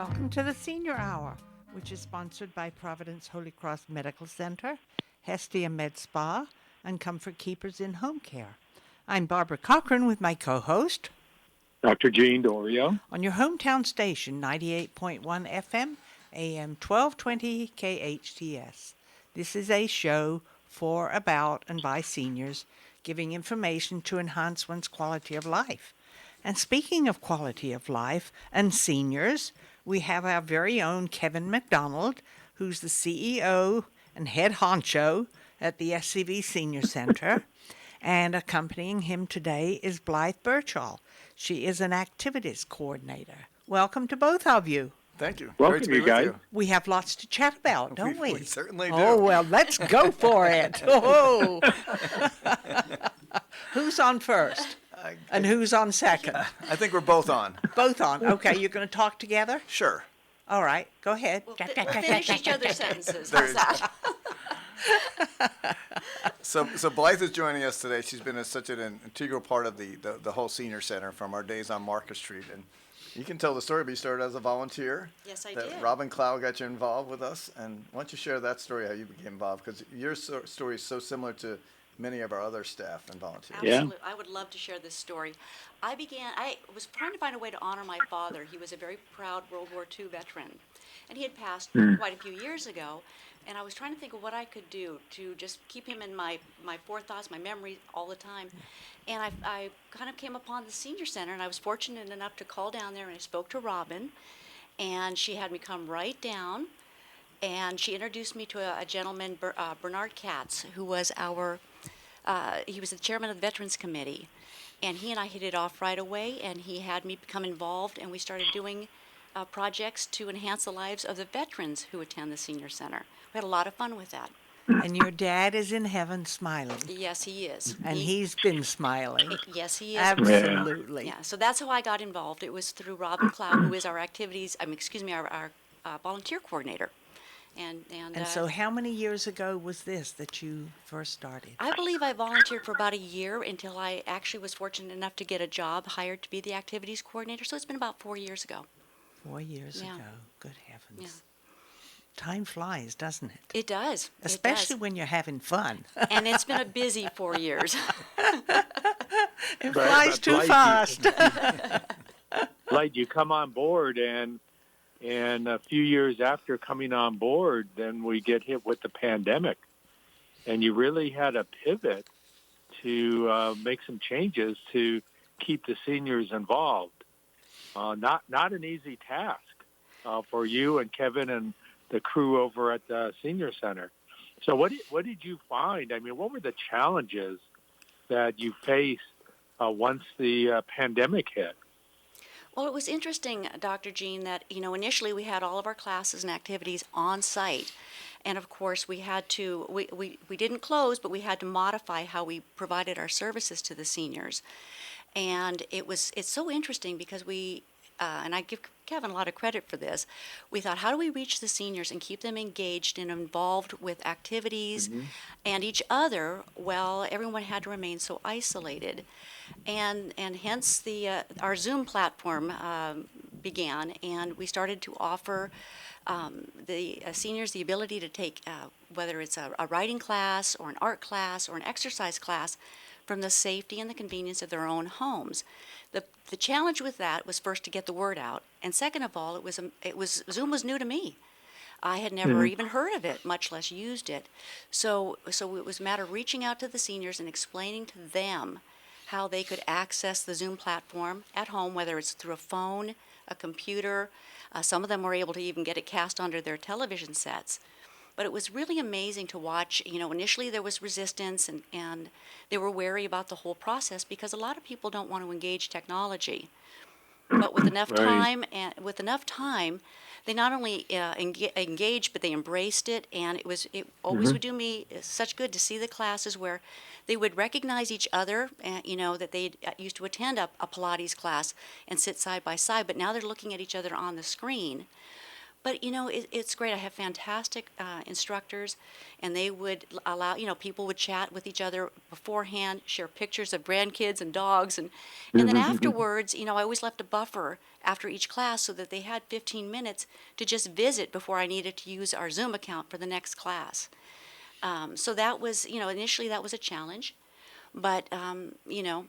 Welcome to the Senior Hour, which is sponsored by Providence Holy Cross Medical Center, Hestia Med Spa, and Comfort Keepers in Home Care. I'm Barbara Cochran with my co-host, Dr. Jean Dorio, on your hometown station, 98.1 FM, AM 1220 KHTS. This is a show for, about, and by seniors, giving information to enhance one's quality of life. And speaking of quality of life and seniors, we have our very own Kevin McDonald, who's the CEO and head honcho at the SCV Senior Center. And accompanying him today is Blythe Birchall. She is an activities coordinator. Welcome to both of you. Thank you. Welcome, Great to be you with guys. you. We have lots to chat about, don't we? We certainly do. Oh, well, let's go for it. Oh. Who's on first? And who's on second? I think we're both on. Both on. Okay, you're going to talk together? Sure. All right, go ahead. We'll finish each other's sentences. There How's is- that? So Blythe is joining us today. She's been such an integral part of the whole senior center from our days on Market Street. And you can tell the story, but you started as a volunteer. Yes, I that did. Robin Clow got you involved with us. And why don't you share that story, how you became involved? Because your story is so similar to many of our other staff and volunteers. Yeah. Absolutely. I would love to share this story. I was trying to find a way to honor my father. He was a very proud World War II veteran. And he had passed quite a few years ago. And I was trying to think of what I could do to just keep him in my forethoughts, my memory all the time. And I kind of came upon the senior center, and I was fortunate enough to call down there, and I spoke to Robin. And she had me come right down. And she introduced me to a gentleman, Bernard Katz, who was he was the chairman of the Veterans Committee. And he and I hit it off right away, and he had me become involved, and we started doing projects to enhance the lives of the veterans who attend the senior center. We had a lot of fun with that. And your dad is in heaven smiling. Yes, he is. And he's been smiling. Yes, he is. Absolutely. Yeah, so that's how I got involved. It was through Robin Cloud, who is our our volunteer coordinator. And So how many years ago was this that you first started? I believe I volunteered for about a year until I actually was fortunate enough to get a job hired to be the activities coordinator. So it's been about 4 years ago. 4 years Yeah. ago. Good heavens. Yeah. Time flies, doesn't it? It does. Especially It does. when you're having fun. And it's been a busy 4 years. It But- flies but too Blythe, fast. Like you come on board, and a few years after coming on board, then we get hit with the pandemic, and you really had to pivot to make some changes to keep the seniors involved. Not an easy task for you and Kevin and the crew over at the senior center. So what did you find? I mean, what were the challenges that you faced once the pandemic hit? Well, it was interesting, Dr. Jean, that, initially we had all of our classes and activities on site. And of course, we had to, we didn't close, but we had to modify how we provided our services to the seniors. And it's so interesting because and I give Kevin a lot of credit for this, we thought, how do we reach the seniors and keep them engaged and involved with activities and each other while everyone had to remain so isolated? And hence our Zoom platform began, and we started to offer the seniors the ability to take, whether it's a writing class or an art class or an exercise class, from the safety and the convenience of their own homes. The challenge with that was first to get the word out, and second of all, Zoom was new to me. I had never even heard of it, much less used it. So it was a matter of reaching out to the seniors and explaining to them how they could access the Zoom platform at home, whether it's through a phone, a computer. Some of them were able to even get it cast onto their television sets. But it was really amazing to watch. Initially there was resistance, and they were wary about the whole process because a lot of people don't want to engage technology. But with enough time, they not only engaged, but they embraced it, and it always would do me such good to see the classes where they would recognize each other, that they used to attend a Pilates class and sit side by side, but now they're looking at each other on the screen. But it's great. I have fantastic instructors, and they would allow, people would chat with each other beforehand, share pictures of grandkids and dogs, and then afterwards, I always left a buffer after each class so that they had 15 minutes to just visit before I needed to use our Zoom account for the next class. So that was, initially that was a challenge. But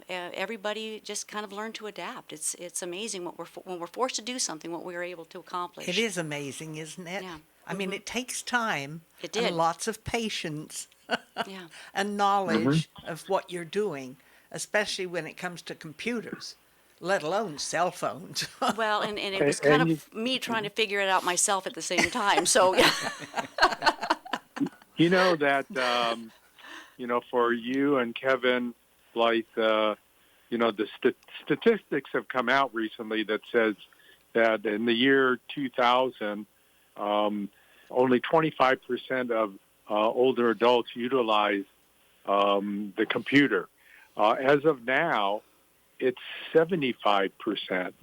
everybody just kind of learned to adapt. It's amazing when we're forced to do something, what we were able to accomplish. It is amazing, isn't it? Yeah. I mean, it takes time It did. and lots of patience Yeah. and knowledge of what you're doing, especially when it comes to computers, let alone cell phones. Well, and it was kind of me trying to figure it out myself at the same time. So yeah. You know that, for you and Kevin Blythe, the statistics have come out recently that says that in the year 2000, only 25% of older adults utilize the computer. As of now, it's 75%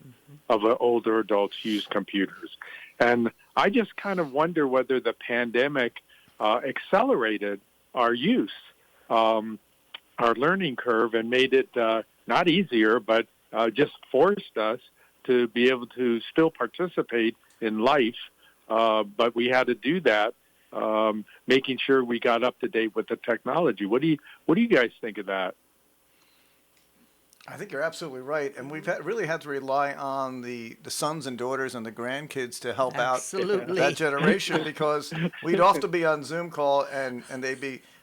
of older adults use computers. And I just kind of wonder whether the pandemic accelerated our use, our learning curve, and made it not easier, but just forced us to be able to still participate in life. But we had to do that, making sure we got up to date with the technology. What do you guys think of that? I think you're absolutely right, and we've really had to rely on the sons and daughters and the grandkids to help Absolutely. out that generation, because we'd often be on Zoom call and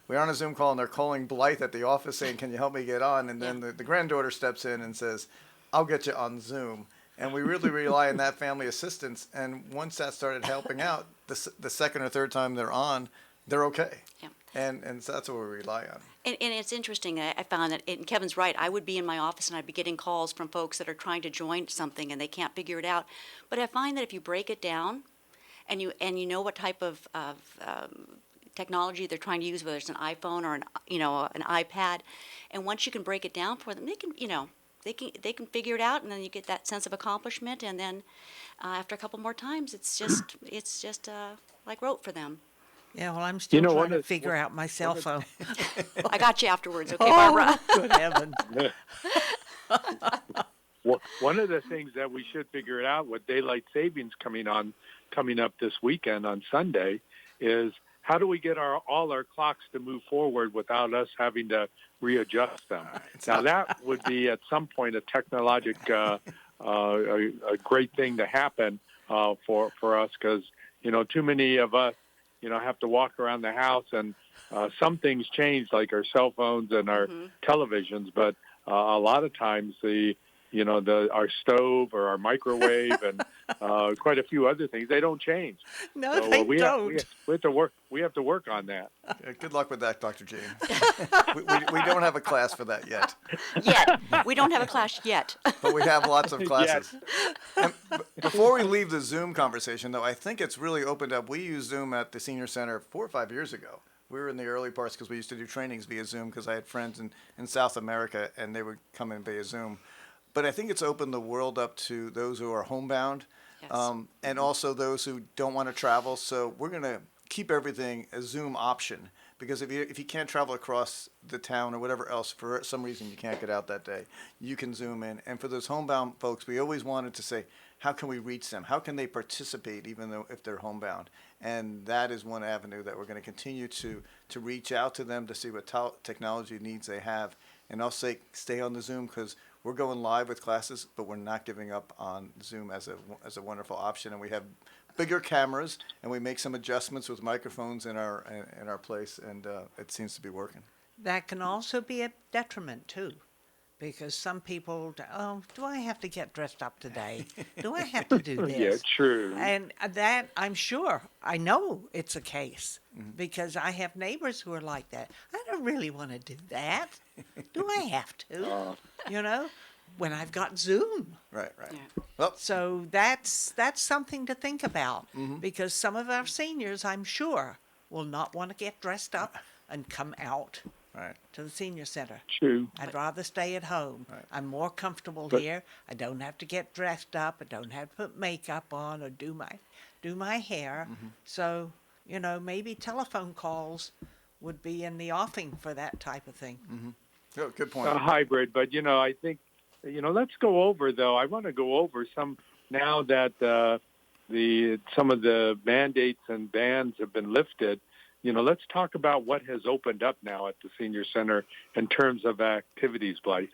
we're on a Zoom call and they're calling Blythe at the office saying, "Can you help me get on?" And then the granddaughter steps in and says, "I'll get you on Zoom." And we really rely on that family assistance. And once that started helping out, the second or third time they're on, they're okay. Yeah. And so that's what we rely on. And it's interesting. I found that, and Kevin's right, I would be in my office and I'd be getting calls from folks that are trying to join something and they can't figure it out. But I find that if you break it down and you know what type of technology they're trying to use, whether it's an iPhone or an iPad, and once you can break it down for them, they can figure it out, and then you get that sense of accomplishment, and then after a couple more times, it's just like rote for them. Yeah, well, I'm still trying to figure out my cell phone. I got you afterwards, okay, Barbara? Good heavens. Well, one of the things that we should figure it out with daylight savings coming up this weekend on Sunday is how do we get all our clocks to move forward without us having to readjust them? Now, that would be at some point a technologic, a great thing to happen for us, because, too many of us, have to walk around the house, and some things change, like our cell phones and our televisions, but a lot of times our stove or our microwave and quite a few other things, they don't change. No, so, they we don't. We have to work on that. Good luck with that, Dr. Jane. we don't have a class for that yet. We don't have a class yet. But we have lots of classes. And before we leave the Zoom conversation, though, I think it's really opened up. We used Zoom at the Senior Center 4 or 5 years ago. We were in the early parts because we used to do trainings via Zoom, because I had friends in South America, and they would come in via Zoom. But I think it's opened the world up to those who are homebound, and also those who don't want to travel. So we're going to keep everything a Zoom option, because if you can't travel across the town or whatever else, for some reason you can't get out that day, you can Zoom in. And for those homebound folks, we always wanted to say, how can we reach them? How can they participate even though if they're homebound? And that is one avenue that we're going to continue to reach out to them to see what technology needs they have. And I'll say stay on the Zoom, because we're going live with classes, but we're not giving up on Zoom as a wonderful option. And we have bigger cameras, and we make some adjustments with microphones in our place, and it seems to be working. That can also be a detriment, too, because some people, do I have to get dressed up today? Do I have to do this? Yeah, true. And that, I'm sure, I know it's a case, because I have neighbors who are like that. I don't really want to do that. Do I have to? When I've got Zoom. Right. Yeah. Well, So that's something to think about, because some of our seniors, I'm sure, will not want to get dressed up and come out Right. to the senior center. True. I'd rather stay at home. Right. I'm more comfortable But- here. I don't have to get dressed up. I don't have to put makeup on or do my hair. So, maybe telephone calls would be in the offing for that type of thing. Oh, good point. A hybrid, but I think let's go over though. I want to go over some now that some of the mandates and bans have been lifted. Let's talk about what has opened up now at the senior center in terms of activities, Blythe.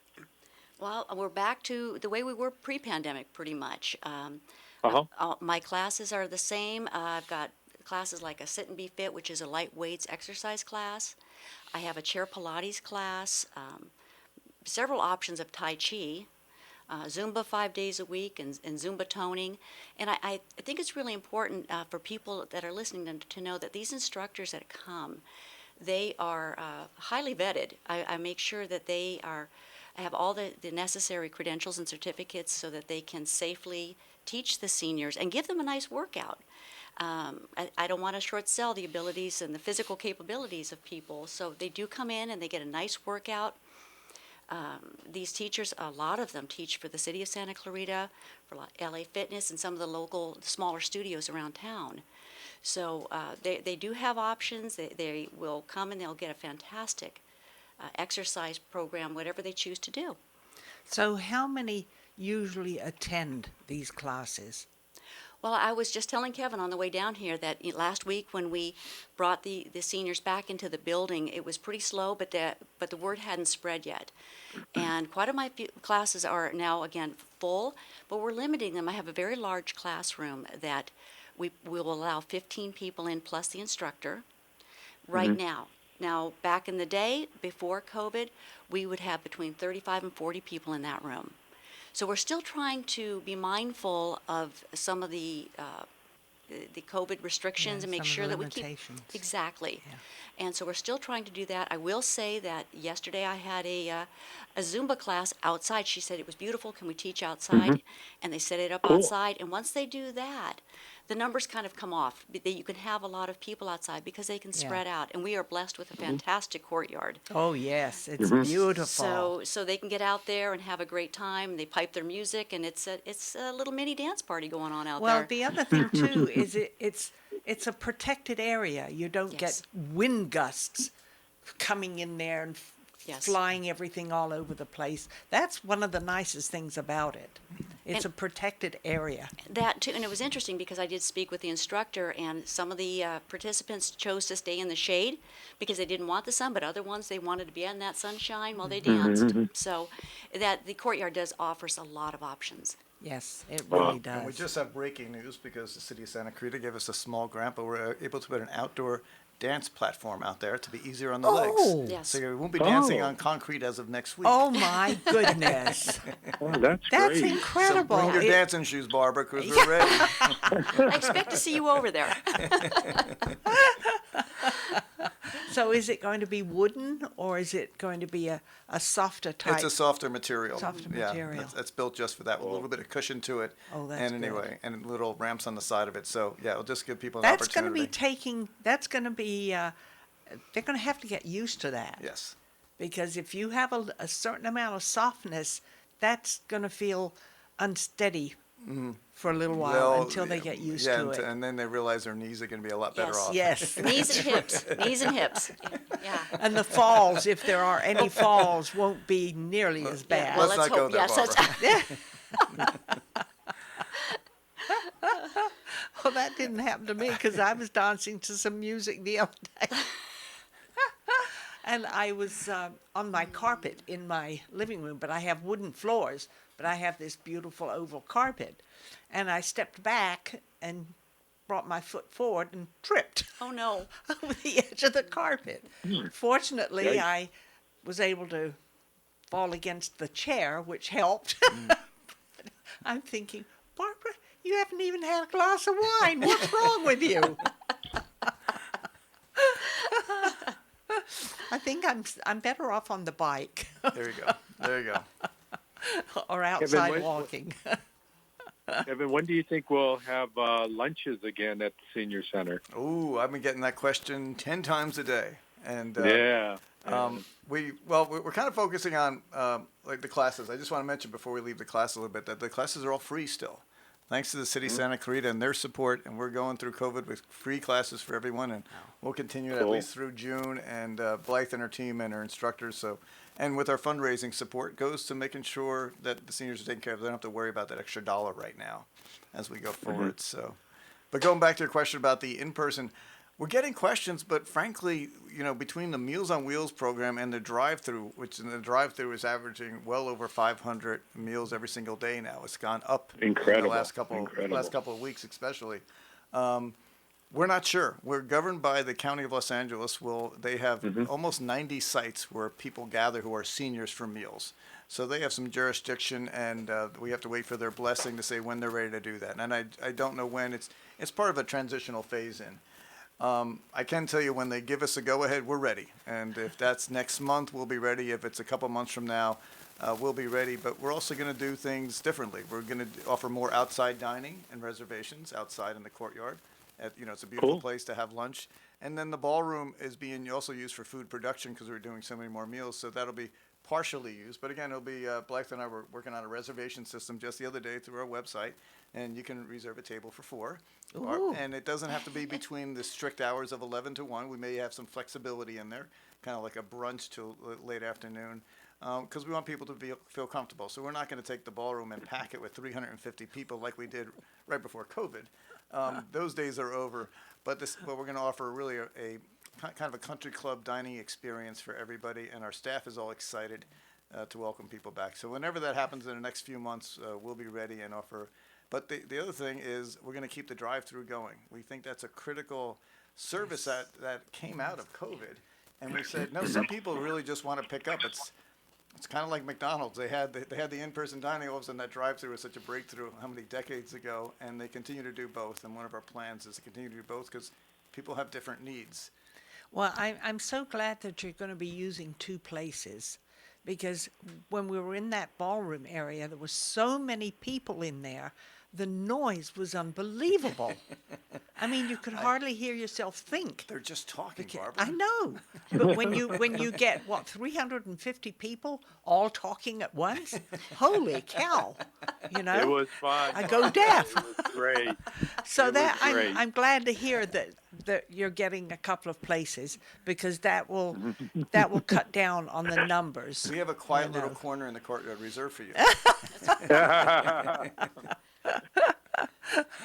Well, we're back to the way we were pre-pandemic, pretty much. My classes are the same. I've got classes like a Sit and Be Fit, which is a light weights exercise class. I have a chair Pilates class, several options of Tai Chi, Zumba 5 days a week, and Zumba toning. And I think it's really important for people that are listening to know that these instructors that come, they are highly vetted. I make sure that they have all the necessary credentials and certificates so that they can safely teach the seniors and give them a nice workout. I don't want to short sell the abilities and the physical capabilities of people, so they do come in and they get a nice workout. These teachers, a lot of them teach for the city of Santa Clarita, for LA Fitness, and some of the local smaller studios around town. So they do have options. They will come and they'll get a fantastic exercise program, whatever they choose to do. So how many usually attend these classes? Well, I was just telling Kevin on the way down here that last week when we brought the seniors back into the building, it was pretty slow, but the word hadn't spread yet. And quite a few classes are now, again, full, but we're limiting them. I have a very large classroom that we will allow 15 people in plus the instructor right now. Now, back in the day, before COVID, we would have between 35 and 40 people in that room. So we're still trying to be mindful of some of the COVID restrictions and make sure that we keep exactly. Yeah. And so we're still trying to do that. I will say that yesterday I had a Zumba class outside. She said it was beautiful. Can we teach outside? And they set it up outside. And once they do that, the numbers kind of come off. You can have a lot of people outside because they can spread out. And we are blessed with a fantastic courtyard. Oh, yes. It's beautiful. So they can get out there and have a great time. They pipe their music, and it's a little mini dance party going on out there. Well, the other thing, too, is it's a protected area. You don't get wind gusts coming in there and flying everything all over the place. That's one of the nicest things about it. It's a protected area. That too, and it was interesting because I did speak with the instructor, and some of the participants chose to stay in the shade because they didn't want the sun, but other ones, they wanted to be in that sunshine while they danced. So that the courtyard does offers a lot of options. Yes, it really does. And we just have breaking news because the city of Santa Clarita gave us a small grant, but we're able to put an outdoor dance platform out there to be easier on the legs. Yes. So you won't be dancing on concrete as of next week. Oh, my goodness. That's That's great. incredible. So bring your dancing shoes, Barbara, because we're ready. I expect to see you over there. So is it going to be wooden, or is it going to be a softer type? It's a softer material. Softer Yeah, material. it's built just for that, with a little bit of cushion to it. Oh, that's and good. anyway, and little ramps on the side of it. So yeah, it'll just give people an That's going to opportunity. be taking, that's going to be, they're going to have to get used to that. Yes. Because if you have a certain amount of softness, that's going to feel unsteady for a little while until they get used to it. And then they realize their knees are going to be a lot better off. Yes. Knees and hips. Knees and hips. Yeah. And the falls, if there are any falls, won't be nearly as bad. Well, Let's let's not go hope. there, Yes, Barbara. Well, that didn't happen to me because I was dancing to some music the other day. And I was on my carpet in my living room, but I have wooden floors, but I have this beautiful oval carpet. And I stepped back and brought my foot forward and tripped Oh, no. over the edge of the carpet. Fortunately, Yikes. I was able to fall against the chair, which helped. I'm thinking, Barbara, you haven't even had a glass of wine. What's wrong with you? I think I'm better off on the bike There you go. There you go. or outside when- walking. Evan, when do you think we'll have lunches again at the senior center? Ooh, I've been getting that question 10 times a day. And Yeah. We're kind of focusing on like the classes. I just want to mention before we leave the class a little bit that the classes are all free still, thanks to the city of Santa Clarita and their support. And we're going through COVID with free classes for everyone, and we'll continue at least through June. And Blythe and her team and her instructors. So, and with our fundraising support, goes to making sure that the seniors are taken care of. They don't have to worry about that extra dollar right now as we go forward. So, but going back to your question about the in-person. We're getting questions, but frankly, between the Meals on Wheels program and the drive-through, which in the drive-through is averaging well over 500 meals every single day now. It's gone up Incredible. in the last couple of weeks, especially. We're not sure. We're governed by the County of Los Angeles. They have almost 90 sites where people gather who are seniors for meals. So they have some jurisdiction, and we have to wait for their blessing to say when they're ready to do that. And I don't know when. It's part of a transitional phase in. I can tell you when they give us a go-ahead, we're ready. And if that's next month, we'll be ready. If it's a couple months from now, we'll be ready. But we're also going to do things differently. We're going to offer more outside dining and reservations outside in the courtyard. It's a beautiful place to have lunch. And then the ballroom is being also used for food production because we're doing so many more meals. So that'll be partially used. But again, it'll be, Blythe and I were working on a reservation system just the other day through our website. And you can reserve a table for 4. And it doesn't have to be between the strict hours of 11 to 1. We may have some flexibility in there, kind of like a brunch till late afternoon, because we want people to feel comfortable. So we're not going to take the ballroom and pack it with 350 people like we did right before COVID. Those days are over. But we're going to offer really a kind of a country club dining experience for everybody, and our staff is all excited to welcome people back. So whenever that happens in the next few months, we'll be ready and offer. But the other thing is we're going to keep the drive-through going. We think that's a critical service that came out of COVID. And we said, no, some people really just want to pick up. It's kind of like McDonald's. They had the in-person dining. All of a sudden, that drive-through was such a breakthrough how many decades ago. And they continue to do both. And one of our plans is to continue to do both because people have different needs. Well, I'm so glad that you're going to be using 2 places. Because when we were in that ballroom area, there were so many people in there. The noise was unbelievable. I mean, you could hardly hear yourself think. They're just talking, Barbara. I know. But when you get, 350 people all talking at once? Holy cow. It was fun. I go deaf. It was great. So It was great. I'm glad to hear that you're getting a couple of places because that will cut down on the numbers. We have a quiet little corner in the courtyard reserved for you.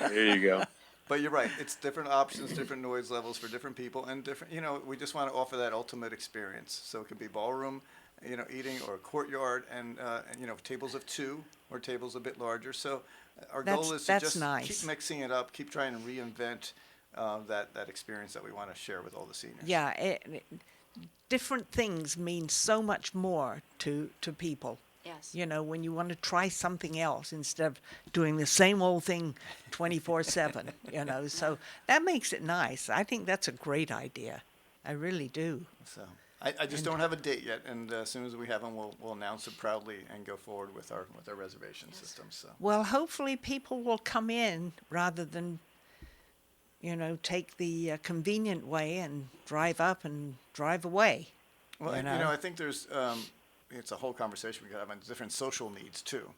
There you go. But you're right. It's different options, different noise levels for different people, and different. We just want to offer that ultimate experience. So it could be ballroom, eating, or courtyard, and tables of 2 or tables a bit larger. So our goal is to just keep mixing it up, keep trying to reinvent that experience that we want to share with all the seniors. Yeah, different things mean so much more to people. Yes. When you want to try something else instead of doing the same old thing 24/7, so that makes it nice. I think that's a great idea. I really do. So I just don't have a date yet, and as soon as we have them, we'll announce it proudly and go forward with our reservation system. So. Well, hopefully people will come in rather than, take the convenient way and drive up and drive away. Well, I think there's. It's a whole conversation we could have on different social needs too.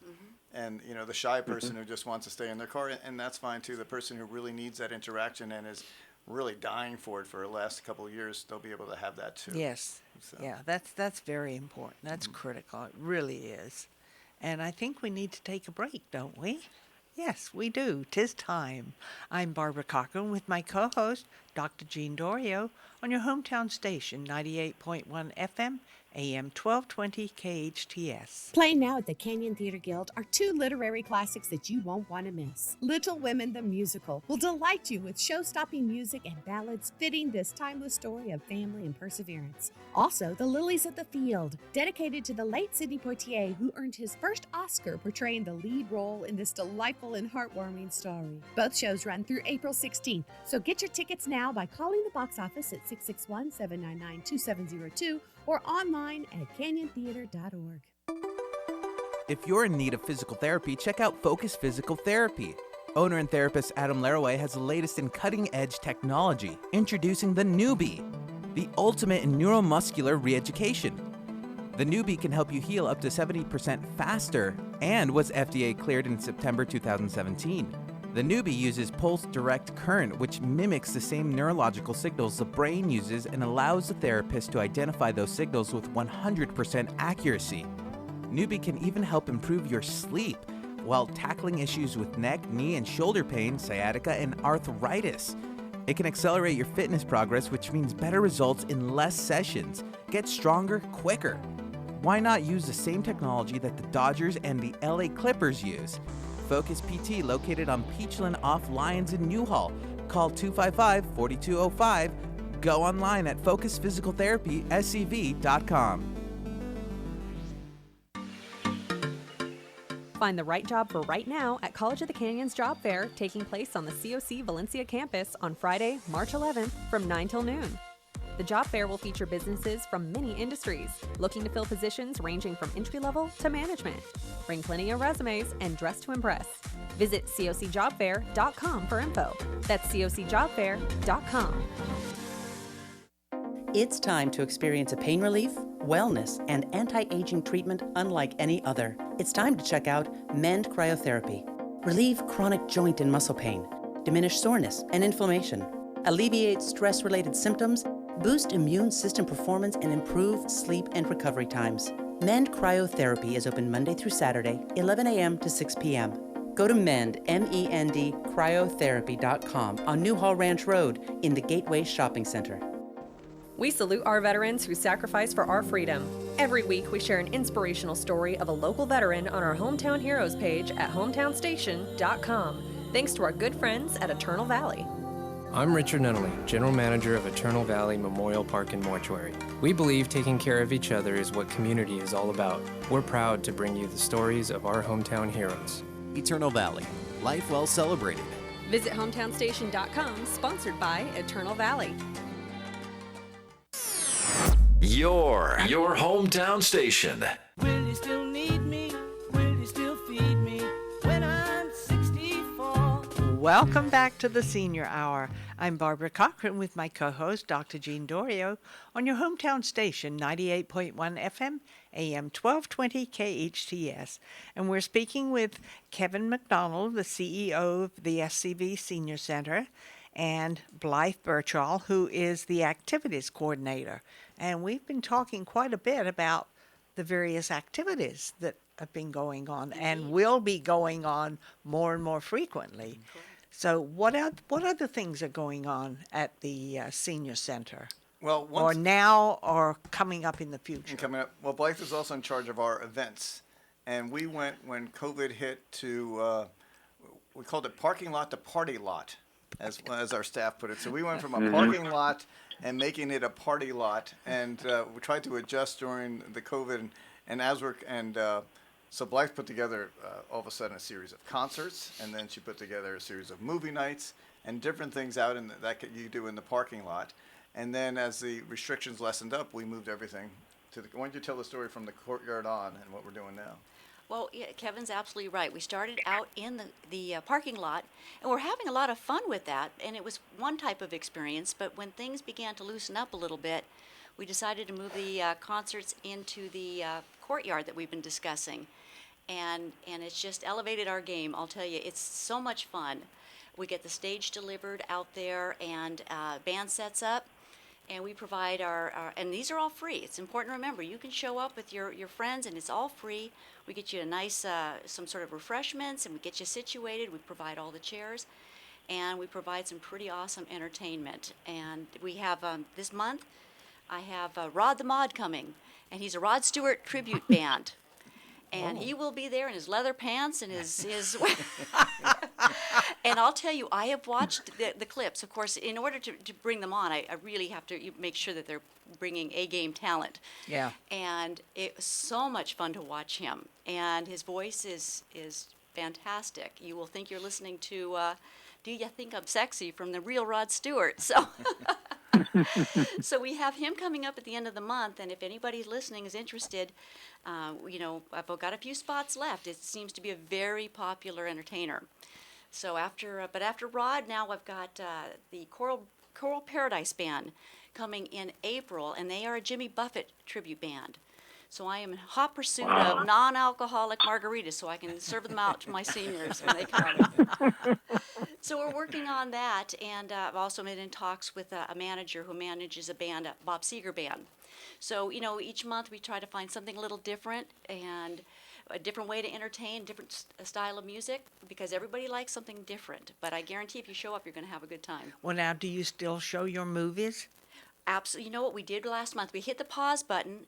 And the shy person who just wants to stay in their car, and that's fine too. The person who really needs that interaction and is really dying for it for the last couple of years, they'll be able to have that too. Yes. So. Yeah, that's very important. That's critical. It really is. And I think we need to take a break, don't we? Yes, we do. 'Tis time. I'm Barbara Cochran with my co-host, Dr. Jean Dorio, on your hometown station, 98.1 FM, AM 1220 KHTS. Playing now at the Canyon Theater Guild are 2 literary classics that you won't want to miss. Little Women the Musical will delight you with show-stopping music and ballads fitting this timeless story of family and perseverance. Also, The Lilies of the Field, dedicated to the late Sidney Poitier, who earned his first Oscar portraying the lead role in this delightful and heartwarming story. Both shows run through April 16th, so get your tickets now by calling the box office at 661-799-2702 or online at canyontheater.org. If you're in need of physical therapy, check out Focus Physical Therapy. Owner and therapist Adam Laraway has the latest in cutting-edge technology, introducing the Newbie. the ultimate in neuromuscular re-education. The newbie can help you heal up to 70% faster and was FDA cleared in September 2017. The newbie uses pulse direct current, which mimics the same neurological signals the brain uses and allows the therapist to identify those signals with 100% accuracy. Newbie can even help improve your sleep while tackling issues with neck, knee, and shoulder pain, sciatica, and arthritis. It can accelerate your fitness progress, which means better results in less sessions. Get stronger quicker. Why not use the same technology that the Dodgers and the LA Clippers use? Focus PT, located on Peachland off Lyons in Newhall. Call 255-4205. Go online at focusphysicaltherapyscv.com. Find the right job for right now at College of the Canyons Job Fair, taking place on the COC Valencia campus on Friday, March 11th from 9 till noon. The job fair will feature businesses from many industries looking to fill positions ranging from entry-level to management. Bring plenty of resumes and dress to impress. Visit cocjobfair.com for info. That's cocjobfair.com. It's time to experience a pain relief, wellness, and anti-aging treatment unlike any other. It's time to check out Mend Cryotherapy. Relieve chronic joint and muscle pain, diminish soreness and inflammation, alleviate stress-related symptoms, boost immune system performance, and improve sleep and recovery times. Mend Cryotherapy is open Monday through Saturday, 11 a.m. to 6 p.m. Go to Mend, M-E-N-D, cryotherapy.com on Newhall Ranch Road in the Gateway Shopping Center. We salute our veterans who sacrifice for our freedom. Every week, we share an inspirational story of a local veteran on our Hometown Heroes page at hometownstation.com. Thanks to our good friends at Eternal Valley. I'm Richard Nunnally, General Manager of Eternal Valley Memorial Park and Mortuary. We believe taking care of each other is what community is all about. We're proud to bring you the stories of our hometown heroes. Eternal Valley, life well celebrated. Visit hometownstation.com, sponsored by Eternal Valley. Your hometown station. Will you still need me? Will you still feed me when I'm 64? Welcome back to the Senior Hour. I'm Barbara Cochran with my co-host, Dr. Jean Dorio, on your hometown station, 98.1 FM, AM 1220 KHTS. And we're speaking with Kevin McDonald, the CEO of the SCV Senior Center, and Blythe Birchall, who is the activities coordinator. And we've been talking quite a bit about the various activities that have been going on and will be going on more and more frequently. So what other things are going on at the senior center? Well, or now or coming up in the future? Well, Blythe is also in charge of our events. And we went, when COVID hit, to, we called it parking lot to party lot, as our staff put it. So we went from a parking lot and making it a party lot, and we tried to adjust during the COVID, so Blythe put together all of a sudden a series of concerts, and then she put together a series of movie nights and different things out that you do in the parking lot. And then as the restrictions lessened up, we moved everything to why don't you tell the story from the courtyard on and what we're doing now? Well, yeah, Kevin's absolutely right. We started out in the parking lot, and we're having a lot of fun with that, and it was one type of experience, but when things began to loosen up a little bit, we decided to move the concerts into the courtyard that we've been discussing, and it's just elevated our game. I'll tell you, it's so much fun. We get the stage delivered out there, and band sets up, and we provide and these are all free. It's important to remember, you can show up with your friends, and it's all free. We get you a nice, some sort of refreshments, and we get you situated. We provide all the chairs, and we provide some pretty awesome entertainment. And we have, this month, I have Rod the Mod coming, and he's a Rod Stewart tribute band. And he will be there in his leather pants and his and I'll tell you, I have watched the clips. Of course, in order to bring them on, I really have to make sure that they're bringing A-game talent. Yeah. And it was so much fun to watch him. And his voice is fantastic. You will think you're listening to Do You Think I'm Sexy from the real Rod Stewart. So so we have him coming up at the end of the month, and if anybody listening is interested, I've got a few spots left. It seems to be a very popular entertainer. So after Rod, now I've got the Coral Paradise Band coming in April, and they are a Jimmy Buffett tribute band. So I am in hot pursuit of non-alcoholic margaritas so I can serve them out to my seniors when they come. So we're working on that, and I've also been in talks with a manager who manages a band, a Bob Seger band. So, each month we try to find something a little different and a different way to entertain, different style of music, because everybody likes something different. But I guarantee if you show up, you're going to have a good time. Well, now, do you still show your movies? Absolutely. You know what we did last month? We hit the pause button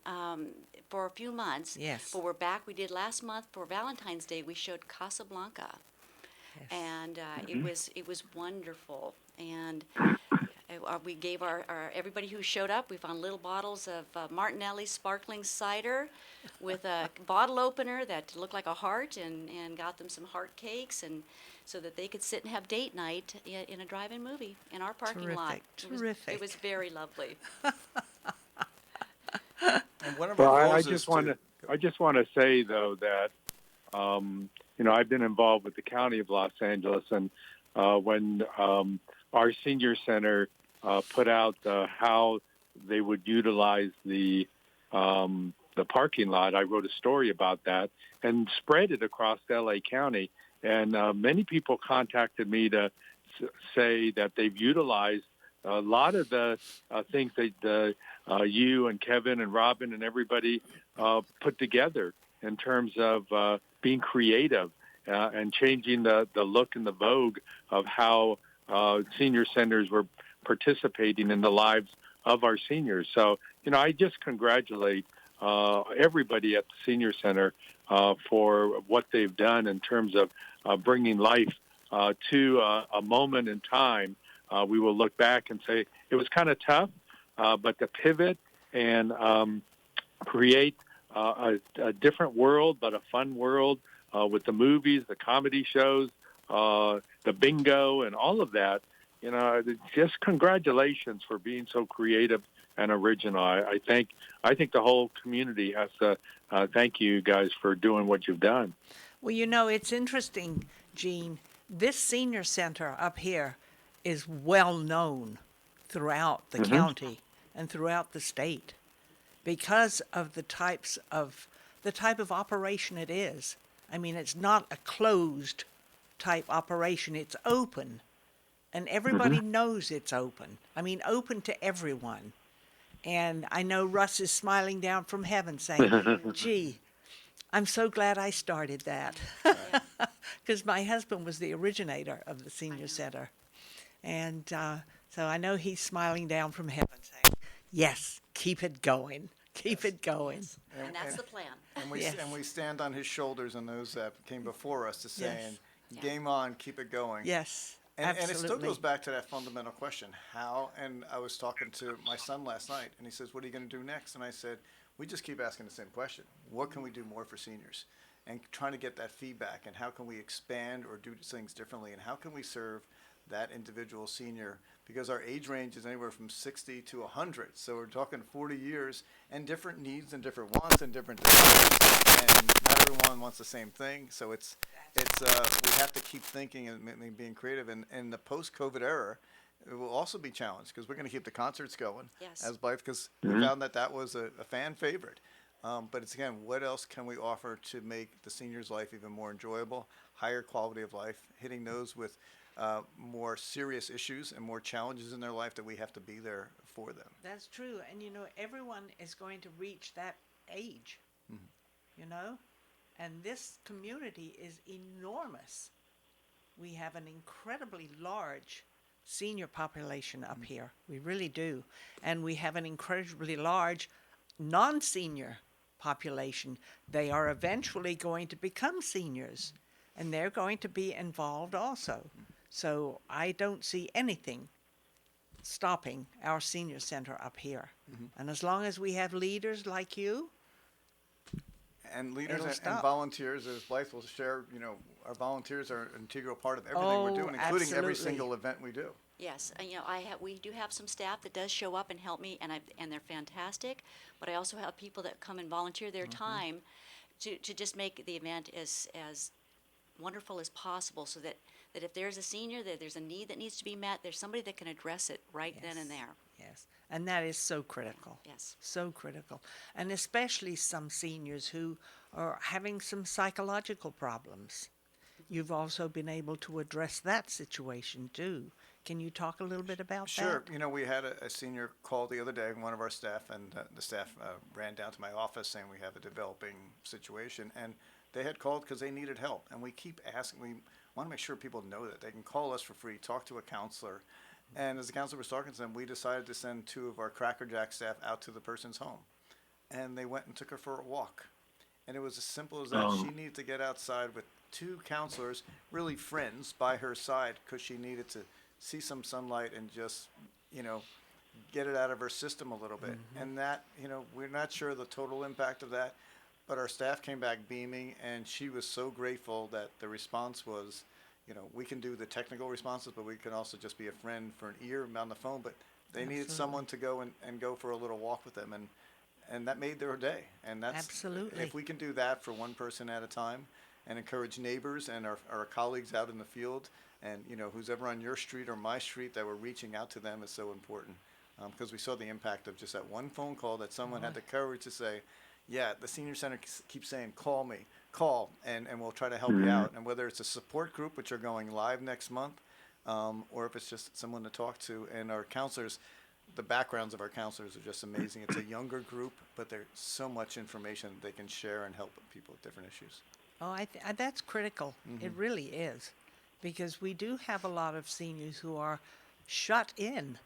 for a few months. Yes. But we're back. We did last month for Valentine's Day. We showed Casablanca. Yes. And it was wonderful. And we gave our everybody who showed up, we found little bottles of Martinelli's sparkling cider with a bottle opener that looked like a heart, and got them some heart cakes, and so that they could sit and have date night in a drive-in movie in our parking lot. Terrific. It was very lovely. And one of Well, our I goals just is want to to I just want to say though that I've been involved with the County of Los Angeles, and when our senior center put out how they would utilize the parking lot, I wrote a story about that and spread it across LA County. And many people contacted me to say that they've utilized a lot of the things that you and Kevin and Robin and everybody put together in terms of being creative and changing the look and the vogue of how senior centers were participating in the lives of our seniors. So, I just congratulate everybody at the senior center for what they've done in terms of bringing life to a moment in time. We will look back and say it was kind of tough, but to pivot and create a different world, but a fun world with the movies, the comedy shows, the bingo, and all of that. Just congratulations for being so creative and original. I think the whole community has to thank you guys for doing what you've done. Well, it's interesting, Gene. This senior center up here is well known throughout the county and throughout the state because of the type of operation it is. I mean, it's not a closed type operation. It's open. And everybody knows it's open. I mean, open to everyone. And I know Russ is smiling down from heaven saying, gee, I'm so glad I started that. Because my husband was the originator of the senior center. And so I know he's smiling down from heaven saying, yes, keep it going. Keep it going. And that's the plan. And we stand on his shoulders and those that came before us to saying, Yes. game on, keep it going. Yes. And it absolutely. still goes back to that fundamental question, how, and I was talking to my son last night, and he says, what are you going to do next? And I said, we just keep asking the same question. What can we do more for seniors? And trying to get that feedback, and how can we expand or do things differently, and how can we serve that individual senior, because our age range is anywhere from 60 to 100. So we're talking 40 years and different needs and different wants and different desires, and not everyone wants the same thing. So it's we have to keep thinking and being creative. And in the post-COVID era, it will also be challenged because we're going to keep the concerts going as Blythe, because we found that was a fan favorite. But it's, again, what else can we offer to make the senior's life even more enjoyable, higher quality of life, hitting those with more serious issues and more challenges in their life that we have to be there for them. That's true. And, everyone is going to reach that age, and this community is enormous. We have an incredibly large senior population up here. We really do. And we have an incredibly large non-senior population. They are eventually going to become seniors, and they're going to be involved also. So I don't see anything stopping our senior center up here. And as long as we have leaders like you, and leaders and volunteers, as Blythe will share, our volunteers are an integral part of everything we're doing, including every single event we do. Yes, and we do have some staff that does show up and help me, and they're fantastic. But I also have people that come and volunteer their time to just make the event as wonderful as possible, so that if there's a senior, that there's a need that needs to be met, there's somebody that can address it right then and there. Yes. Yes, and that is so critical. Yes. So critical. And especially some seniors who are having some psychological problems. You've also been able to address that situation too. Can you talk a little bit about Sure. that? You know, we had a senior call the other day, one of our staff, and the staff ran down to my office saying we have a developing situation. And they had called because they needed help. And we keep asking, we want to make sure people know that they can call us for free, talk to a counselor. And as the counselor was talking to them, we decided to send 2 of our Cracker Jack staff out to the person's home. And they went and took her for a walk. And it was as simple as that. Oh. She needed to get outside with 2 counselors, really friends, by her side because she needed to see some sunlight and just, get it out of her system a little bit. And that, we're not sure the total impact of that, but our staff came back beaming, and she was so grateful that the response was, we can do the technical responses, but we can also just be a friend for an ear on the phone. But they needed someone to go and go for a little walk with them, and that made their day. And that's Absolutely. if we can do that for one person at a time, and encourage neighbors and our colleagues out in the field, and who's ever on your street or my street, that we're reaching out to them is so important, because we saw the impact of just that one phone call that someone had the courage to say, yeah, the senior center keeps saying, call me, and we'll try to help you out. And whether it's a support group, which are going live next month, or if it's just someone to talk to, and our counselors, the backgrounds of our counselors are just amazing. It's a younger group, but there's so much information they can share and help people with different issues. Oh, that's critical. It really is, because we do have a lot of seniors who are shut in,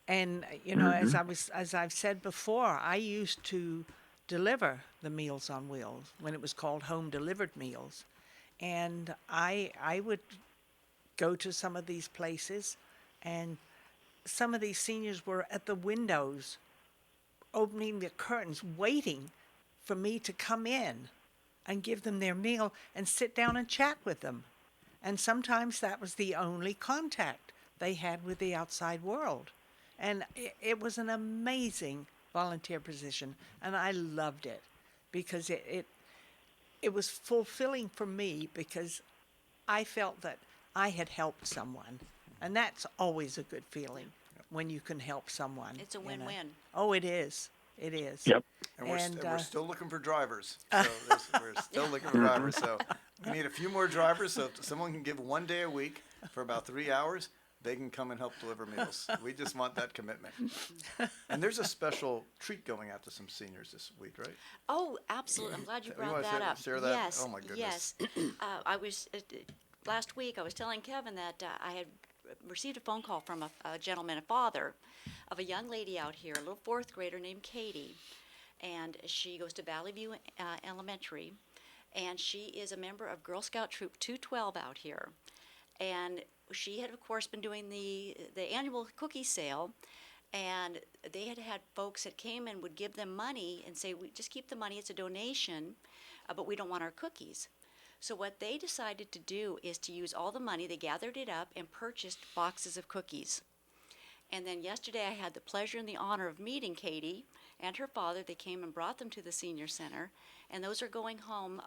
and as I've said before, I used to deliver the Meals on Wheels when it was called Home Delivered Meals, and I would go to some of these places, and some of these seniors were at the windows, opening the curtains, waiting for me to come in and give them their meal and sit down and chat with them. And sometimes that was the only contact they had with the outside world. And it was an amazing volunteer position, and I loved it because it was fulfilling for me, because I felt that I had helped someone. And that's always a good feeling when you can help someone. It's a win-win. Oh, it is. It is. Yep. And we're still looking for drivers. So we're still looking for drivers. So we need a few more drivers. So if someone can give 1 day a week for about 3 hours, they can come and help deliver meals. We just want that commitment. And there's a special treat going out to some seniors this week, right? Oh, absolutely. I'm glad you You brought wanna that up. share that? Yes. Oh, my goodness. Yes. I was last week. I was telling Kevin that I had received a phone call from a gentleman, a father of a young lady out here, a little 4th grader named Katie, and she goes to Valley View Elementary, and she is a member of Girl Scout Troop 212 out here. And she had, of course, been doing the annual cookie sale, and they had folks that came and would give them money and say, we just keep the money, it's a donation, but we don't want our cookies. So what they decided to do is to use all the money, they gathered it up and purchased boxes of cookies. And then yesterday I had the pleasure and the honor of meeting Katie and her father. They came and brought them to the senior center, and those are going home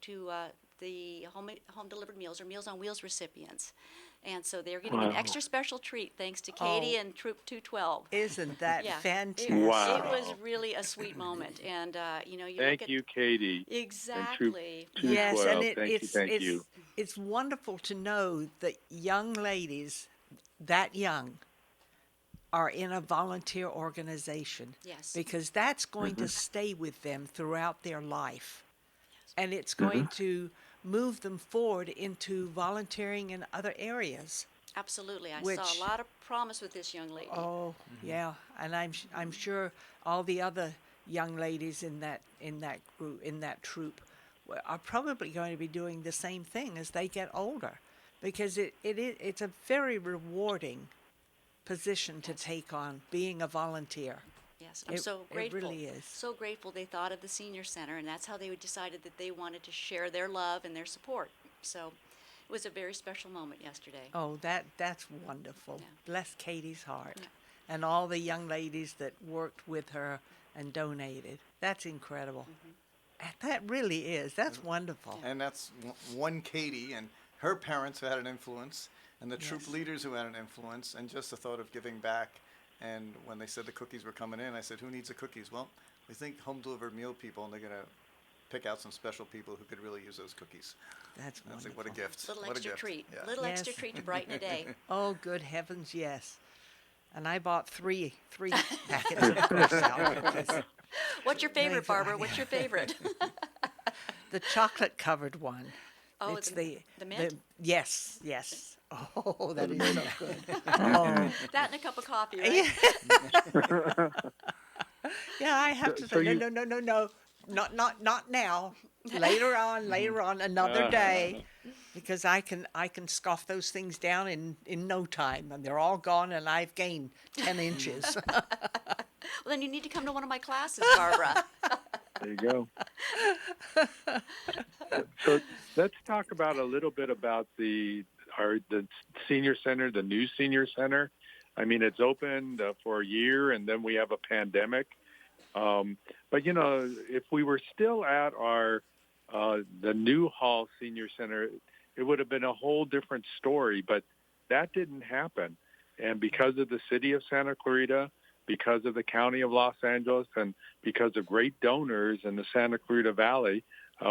to the home delivered meals or Meals on Wheels recipients. And so they're getting an extra special treat thanks to Katie and Troop 212. Isn't that fantastic? Wow. It was really a sweet moment, and Thank you, Katie. Exactly. Yes, and Thank you. it's wonderful to know that young ladies that young are in a volunteer organization. Yes. Because that's going to stay with them throughout their life. And it's going to move them forward into volunteering in other areas. Absolutely. I Which- saw a lot of promise with this young lady. Oh, yeah, and I'm sure all the other young ladies in that group, in that troop, are probably going to be doing the same thing as they get older, because it's a very rewarding position to take on, being a volunteer. Yes, I'm so grateful. It really is. So grateful they thought of the senior center, and that's how they decided that they wanted to share their love and their support. So it was a very special moment yesterday. Oh, that's wonderful. Yeah. Bless Katie's heart. Yeah. And all the young ladies that worked with her and donated. That's incredible. That really is. That's wonderful. And that's one Katie and her parents who had an influence, and the troop leaders who had an influence, and just the thought of giving back And when they said the cookies were coming in, I said, who needs the cookies? Well, we think home-delivered meal people, and they're going to pick out some special people who could really use those cookies. That's I was like, wonderful. what a gift. Little What a extra gift. treat. Yeah. Little Yes. extra treat to brighten a day. Oh, good heavens, yes. And I bought three packets of Cristal cookies. What's your favorite, Barbara? What's your favorite? The chocolate-covered one. Oh, It's the mint? yes. Oh, that is so good. Oh. That and a cup of coffee, right? Yeah, I have to say, no, not now. Later on, another day, because I can scoff those things down in no time, and they're all gone, and I've gained 10 inches. Well, then you need to come to one of my classes, Barbara. There you go. So let's talk about a little bit about the senior center, the new senior center. I mean, it's opened for a year, and then we have a pandemic. But if we were still at our the new Hall Senior Center, it would have been a whole different story. But that didn't happen, and because of the city of Santa Clarita, because of the county of Los Angeles, and because of great donors in the Santa Clarita Valley,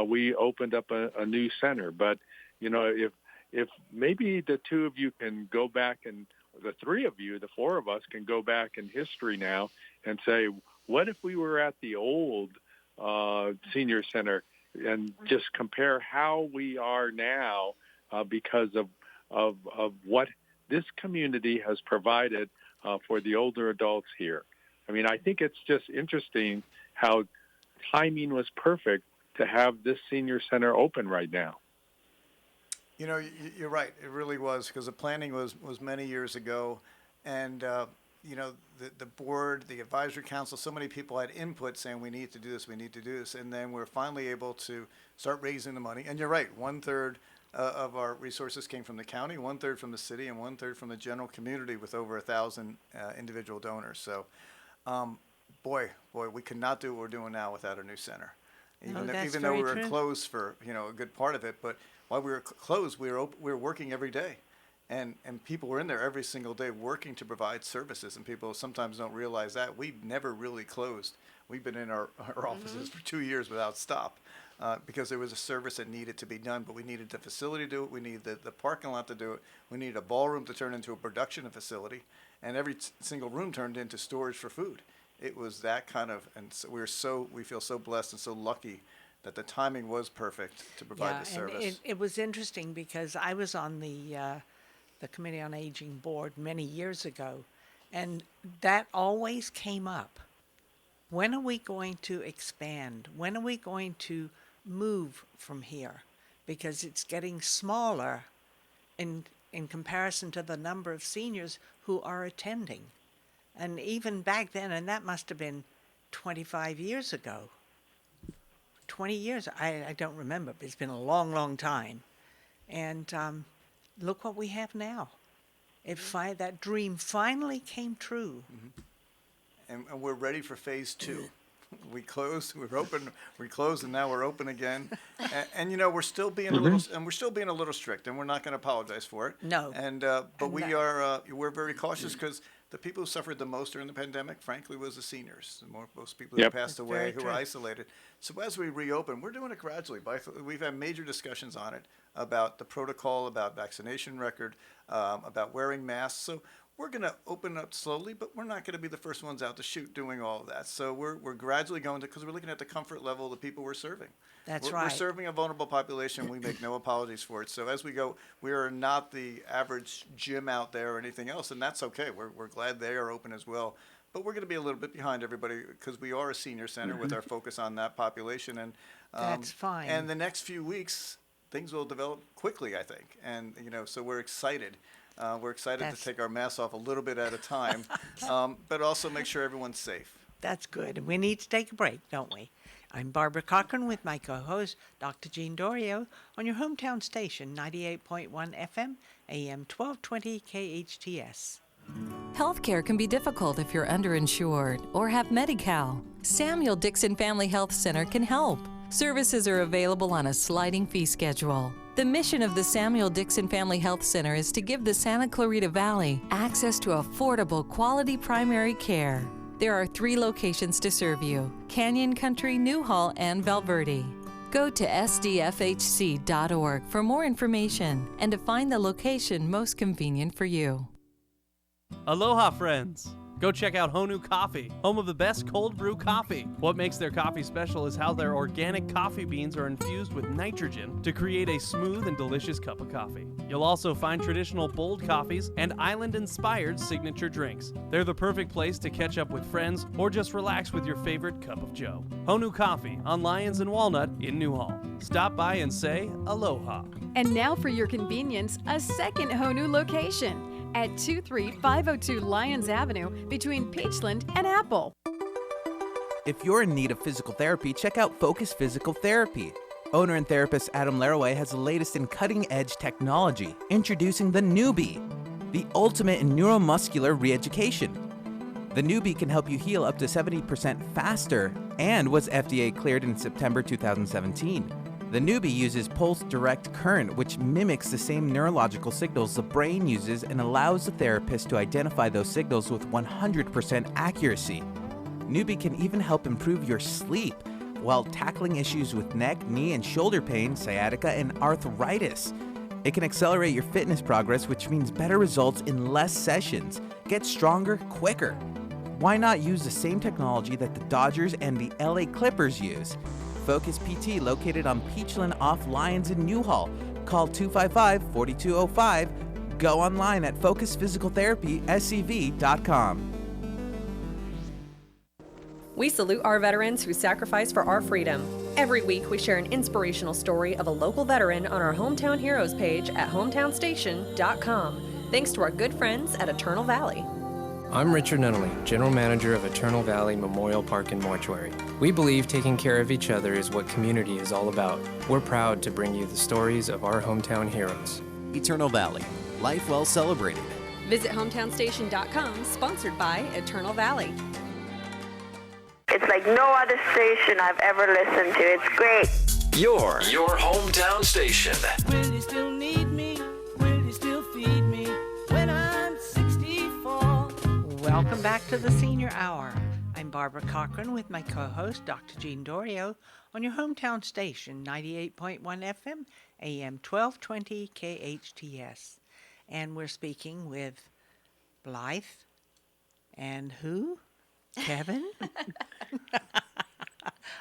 we opened up a new center. But if maybe the two of you can go back, and the three of you, the four of us, can go back in history now and say, what if we were at the old senior center, and just compare how we are now because of what this community has provided for the older adults here. I mean, I think it's just interesting how timing was perfect to have this senior center open right now. You're right. It really was, because the planning was many years ago, and the board, the advisory council, so many people had input saying we need to do this, and then we're finally able to start raising the money. And you're right, 1/3 of our resources came from the county, 1/3 from the city, and 1/3 from the general community, with over 1,000 individual donors. So, boy, we could not do what we're doing now without a new center. Even though we were closed for a good part of it, but while we were closed, we were working every day. And people were in there every single day working to provide services, and people sometimes don't realize that. We've never really closed. We've been in our offices for 2 years without stop, because there was a service that needed to be done, but we needed the facility to do it. We needed the parking lot to do it. We needed a ballroom to turn into a production facility, and every single room turned into storage for food. It was that kind of, and so we feel so blessed and so lucky that the timing was perfect to provide the service. And it was interesting, because I was on the Committee on Aging board many years ago, and that always came up. When are we going to expand? When are we going to move from here? Because it's getting smaller in comparison to the number of seniors who are attending. And even back then, and that must have been 25 years ago. 20 years, I don't remember, but it's been a long, long time. And look what we have now. That dream finally came true. Mm-hmm. And we're ready for phase 2. We closed, we're open, we closed, and now we're open again. And we're still being a little strict, and we're not going to apologize for it. No. And but we're very cautious, because the people who suffered the most during the pandemic, frankly, was the seniors. Most people who passed away, who were isolated. So as we reopen, we're doing it gradually. We've had major discussions on it, about the protocol, about vaccination record, about wearing masks. So we're going to open up slowly, but we're not going to be the first ones out to shoot doing all of that. So we're gradually going to, because we're looking at the comfort level of the people we're serving. That's We're serving a vulnerable population. We make no apologies for it. So as we go, we are not the average gym out there or anything else, and that's okay. We're glad they are open as well. But we're going to be a little bit behind everybody, because we are a senior center with our focus on that population. And that's fine. And the next few weeks, things will develop quickly, I think. And, so we're excited. We're excited to take our masks off a little bit at a time, but also make sure everyone's safe. That's good. And we need to take a break, don't we? I'm Barbara Cochran with my co-host, Dr. Jean Dorio, on your hometown station, 98.1 FM, AM 1220 KHTS. Healthcare can be difficult if you're underinsured or have Medi-Cal. Samuel Dixon Family Health Center can help. Services are available on a sliding fee schedule. The mission of the Samuel Dixon Family Health Center is to give the Santa Clarita Valley access to affordable, quality primary care. There are 3 locations to serve you: Canyon Country, Newhall, and Valverde. Go to sdfhc.org for more information and to find the location most convenient for you. Aloha, friends! Go check out Honu Coffee, home of the best cold brew coffee. What makes their coffee special is how their organic coffee beans are infused with nitrogen to create a smooth and delicious cup of coffee. You'll also find traditional bold coffees and island-inspired signature drinks. They're the perfect place to catch up with friends or just relax with your favorite cup of joe. Honu Coffee on Lyons and Walnut in Newhall. Stop by and say aloha. And now for your convenience, a second Honu location at 23502 Lyons Avenue between Peachland and Apple. If you're in need of physical therapy, check out Focus Physical Therapy. Owner and therapist Adam Laraway has the latest in cutting-edge technology, introducing the Newbie, the ultimate in neuromuscular re-education. The Newbie can help you heal up to 70% faster and was FDA cleared in September 2017. The Newbie uses pulse direct current, which mimics the same neurological signals the brain uses and allows the therapist to identify those signals with 100% accuracy. Newbie can even help improve your sleep while tackling issues with neck, knee, and shoulder pain, sciatica, and arthritis. It can accelerate your fitness progress, which means better results in less sessions. Get stronger quicker. Why not use the same technology that the Dodgers and the LA Clippers use? Focus PT, located on Peachland off Lyons in Newhall. Call 255-4205. Go online at focusphysicaltherapyscv.com. We salute our veterans who sacrifice for our freedom. Every week, we share an inspirational story of a local veteran on our Hometown Heroes page at hometownstation.com. Thanks to our good friends at Eternal Valley. I'm Richard Nunnally, General Manager of Eternal Valley Memorial Park and Mortuary. We believe taking care of each other is what community is all about. We're proud to bring you the stories of our hometown heroes. Eternal Valley, life well celebrated. Visit hometownstation.com, sponsored by Eternal Valley. It's like no other station I've ever listened to. It's great. Your hometown station. Will you still need me? Will you still feed me when I'm 64? Welcome back to the Senior Hour. I'm Barbara Cochran with my co-host, Dr. Jean Dorio, on your hometown station, 98.1 FM, AM 1220 KHTS. And we're speaking with Blythe and who? Kevin?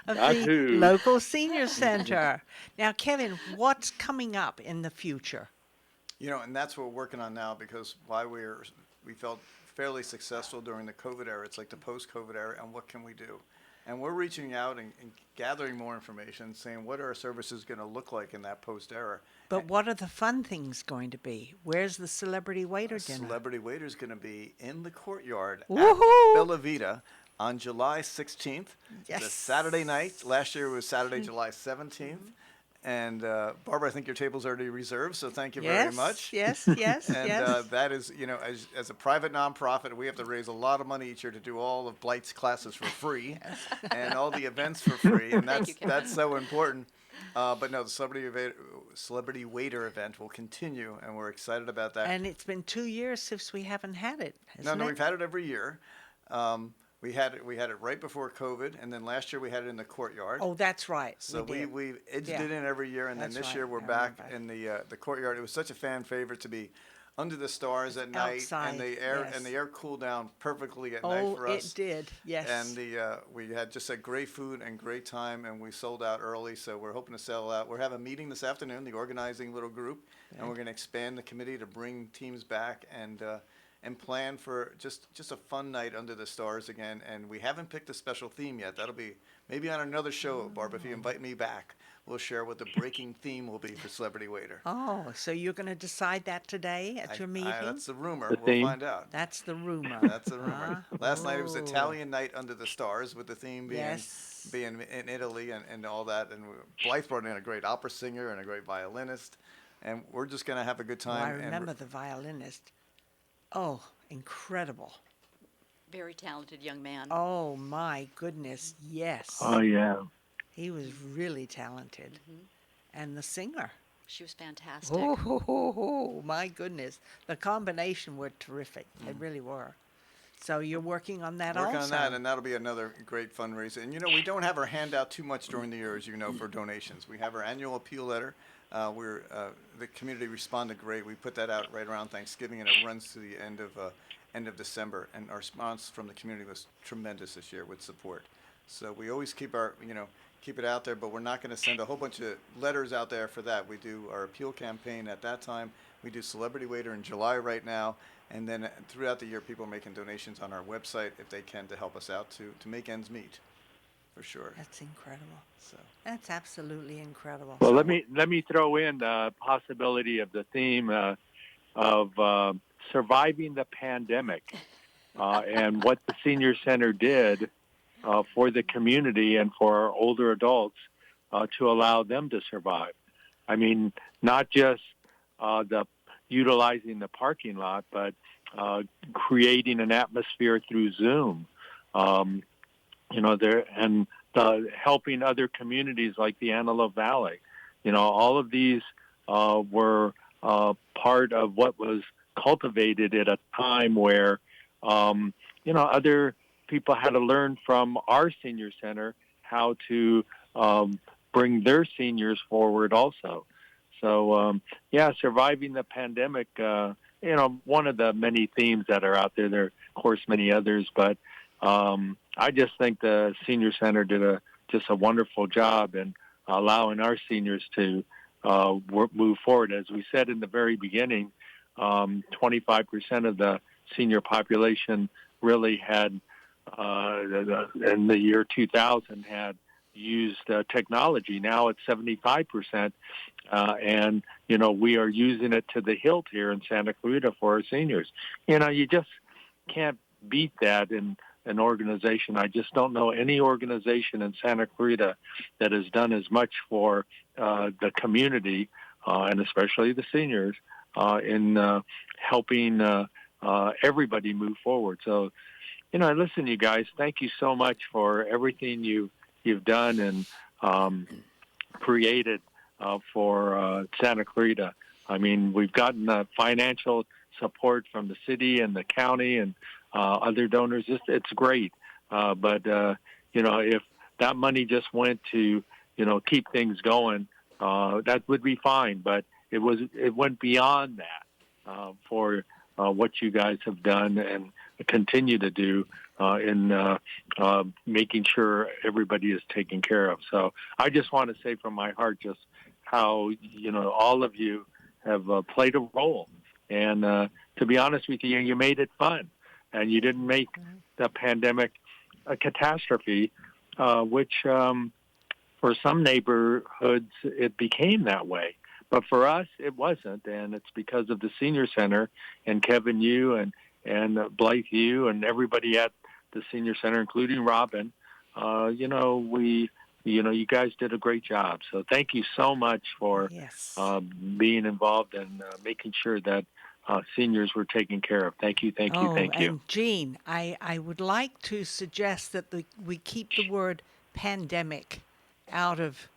Of the local senior center. Now, Kevin, what's coming up in the future? You know, and that's what we're working on now, because while we felt fairly successful during the COVID era, it's like the post-COVID era, and what can we do? And we're reaching out and gathering more information, saying what are our services going to look like in that post-era. But what are the fun things going to be? Where's the celebrity waiter dinner? Celebrity waiter is going to be in the courtyard Woohoo! at Bella Vita on July 16th. Yes. The Saturday night. Last year was Saturday, July 17th. And Barbara, I think your table's already reserved, so thank you very much. Yes, yes, and yes. that is, you know, as a private nonprofit, we have to raise a lot of money each year to do all of Blight's classes for free and all the events for free, and that's so important. But no, the celebrity waiter event will continue, and we're excited about that. And it's been 2 years since we haven't had it, hasn't No, it? we've had it every year. We had it right before COVID, and then last year we had it in the courtyard. Oh, that's right. So we edged it in every year, and then this year we're back in the courtyard. It was such a fan favorite to be under the stars at night, outside, and the air cooled down perfectly at night for us. Oh, it did. Yes. And we had just a great food and great time, and we sold out early. So we're hoping to sell out. We're having a meeting this afternoon, the organizing little group, and we're going to expand the committee to bring teams back and plan for just a fun night under the stars again. And we haven't picked a special theme yet. That'll be maybe on another show, Barbara. If you invite me back, we'll share what the breaking theme will be for Celebrity Waiter. Oh, so you're going to decide that today at your meeting? That's the rumor. We'll find out. That's the rumor. That's the rumor. Last night it was Italian Night Under the Stars, with the theme being in Italy and all that. And Blythe brought in a great opera singer and a great violinist. And we're just going to have a good time. Well, I remember the violinist. Oh, incredible. Very talented young man. Oh, my goodness, yes. Oh, yeah. He was really talented. Mm-hmm. And the singer. She was fantastic. Oh, my goodness. The combination were terrific. They really were. So you're working on that also. Working on that, and that'll be another great fundraiser. And, we don't have our hand out too much during the year, as you know, for donations. We have our annual appeal letter. The community responded great. We put that out right around Thanksgiving, and it runs to the end of December. And our response from the community was tremendous this year with support. So we always keep keep it out there, but we're not going to send a whole bunch of letters out there for that. We do our appeal campaign at that time. We do Celebrity Waiter in July right now. And then throughout the year, people are making donations on our website if they can to help us out to make ends meet, for sure. That's incredible. So that's absolutely incredible. Well, let me throw in the possibility of the theme of surviving the pandemic and what the senior center did for the community and for our older adults to allow them to survive. I mean, not just utilizing the parking lot, but creating an atmosphere through Zoom. Helping other communities like the Antelope Valley. All of these were part of what was cultivated at a time where, other people had to learn from our senior center how to bring their seniors forward also. So, surviving the pandemic, one of the many themes that are out there. There are, of course, many others, but I just think the senior center did just a wonderful job in allowing our seniors to move forward. As we said in the very beginning, 25% of the senior population really had, in the year 2000, had used technology. Now it's 75%, and we are using it to the hilt here in Santa Clarita for our seniors. You just can't beat that in an organization. I just don't know any organization in Santa Clarita that has done as much for the community and especially the seniors in helping everybody move forward. So, listen, you guys, thank you so much for everything you've done and created for Santa Clarita. I mean, we've gotten financial support from the city and the county and other donors. It's great. But if that money just went to, keep things going, that would be fine. But it went beyond that for what you guys have done and continue to do in making sure everybody is taken care of. So I just want to say from my heart just how, all of you have played a role. And to be honest with you, you made it fun. And you didn't make the pandemic a catastrophe, which for some neighborhoods it became that way. But for us, it wasn't. And it's because of the senior center and Kevin Yu and Blythe Yu and everybody at the senior center, including Robin. You guys did a great job. So thank you so much for being involved and making sure that seniors were taken care of. Thank you. And Jean, I would like to suggest that we keep the word pandemic out of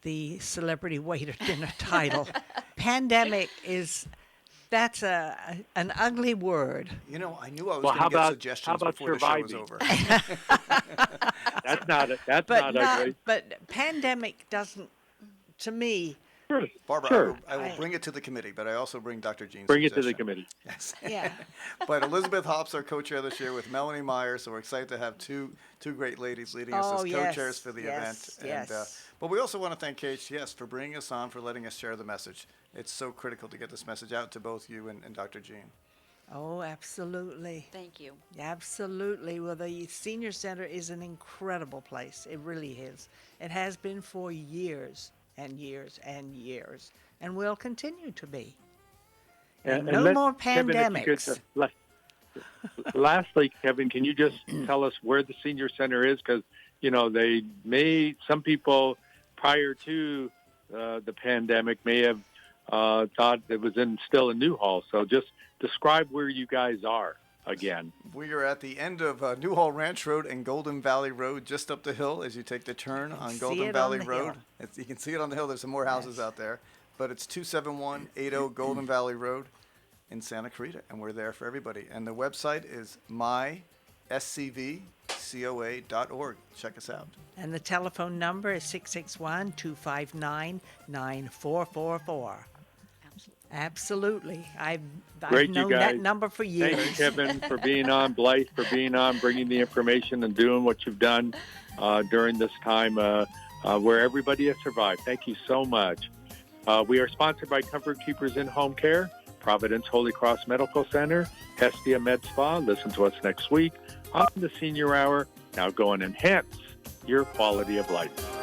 the Celebrity Waiter Dinner title. Pandemic that's an ugly word. I knew I was going to get suggestions before surviving? The show was over. That's not ugly. But pandemic doesn't, to me. Sure. Barbara, I will bring it to the committee, but I also bring Dr. Jean's Bring suggestion. it to the committee. Yes. Yeah. But Elizabeth Hops, our co-chair this year, with Melanie Myers, so we're excited to have two great ladies leading us as co-chairs for the event. Yes. But we also want to thank KHTS for bringing us on, for letting us share the message. It's so critical to get this message out to both you and Dr. Jean. Oh, absolutely. Thank you. Absolutely. Well, the Senior Center is an incredible place. It really is. It has been for years and years and years, and will continue to be. And no more pandemics. Kevin, lastly, Kevin, can you just tell us where the Senior Center is? Because, some people prior to the pandemic may have thought it was still in Newhall. So just describe where you guys are again. We are at the end of Newhall Ranch Road and Golden Valley Road, just up the hill as you take the turn on Golden Valley Road. You can see it on the hill. There's some more houses out there. but it's 27180 Golden Valley Road in Santa Clarita, and we're there for everybody. And the website is myscvcoa.org. Check us out. And the telephone number is 661-259-9444. Absolutely. I've Great, you known guys. that number for years. Thank you, Kevin, for being on, Blythe, for being on, bringing the information and doing what you've done during this time where everybody has survived. Thank you so much. We are sponsored by Comfort Keepers in Home Care, Providence Holy Cross Medical Center, Hestia Med Spa. Listen to us next week on the Senior Hour. Now go and enhance your quality of life.